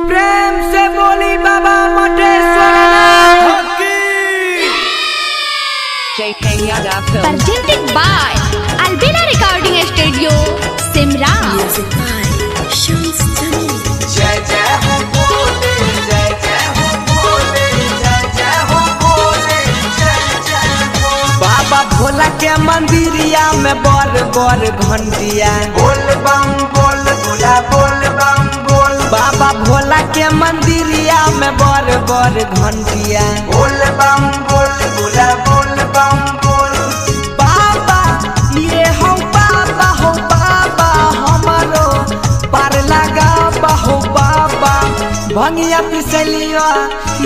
प्रेम से बोली बाबा मटेश्वर की। Presented by Albina Recording Studio, Simra. जय जय हो बोले, जय जय हो बोले, जय जय हो बोले, जय जय हो। बाबा भोला के मंदिरिया में बर बर घंटिया बोल बम बोल भोला बोल बम बोल। बाबा भोला के मंदिरिया में बर बर घंटिया बोल बम बोल भोला बोल बम बोल। बाबा ये हो बाबा हमारो पार लगा हो बाबा। भंगिया पिसलिया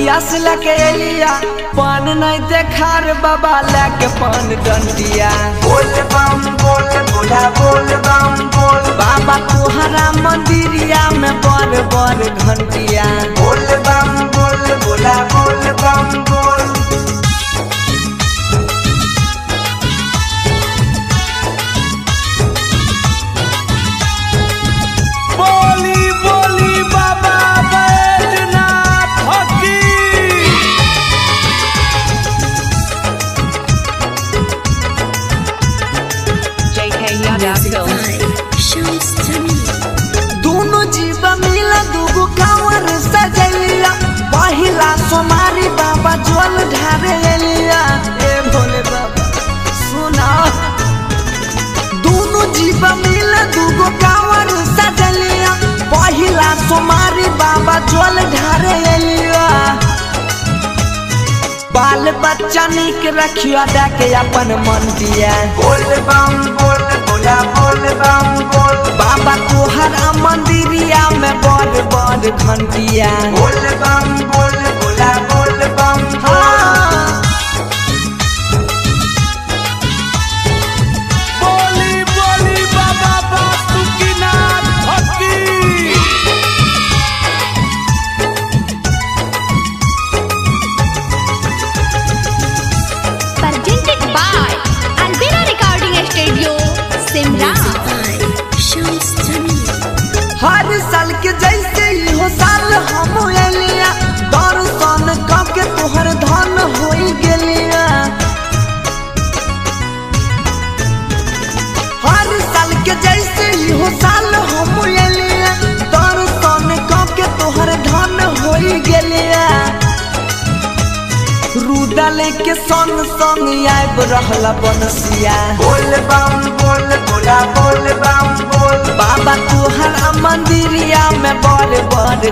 यस लके एलिया पान नहीं देखार बाबा लेके पान डंडिया बोल बम बोल भोला बोल बम बोल। बाबा तुहरा मंदिरिया में बर बर घंटिया बोल बम बोल भोला बोल बम बोल। बोली बोली बाबा बैजनाथ की। दोनों जीव मिला दूगो कांवर सजलिया पहिला सोमारी बाबा जल ढारे लिया। ए भोले बाबा सुना, दोनों जीव मिला दूगो कांवर सजलिया पहिला सोमारी बाबा जल ढारे लिया। बाल बच्चा निक रखिया देके अपन मन दिया बोल बम बोल भोला बोल बम बोल। बाबा तुहरा मंदिरिया में बर बर घंटिया बोल बम बोल भोला बोल बम बोल। बोली बोली बाबा बासुकीनाथ की। Presented by Albina Recording Studio, Simra. हर साल के जैसे ही हो साल हम एलिया दर्शन करके तोहर धन हो गेलिया। हर साल के जैसे ही हो साल हम एलिया दर्शन करके तोहर धन हो गेलिया। रूदा लेके संग संग आब रहला बनसिया बोल बम बोल भोला बोल बम बोल। बाबा तुहरा मंदिरिया में बर बर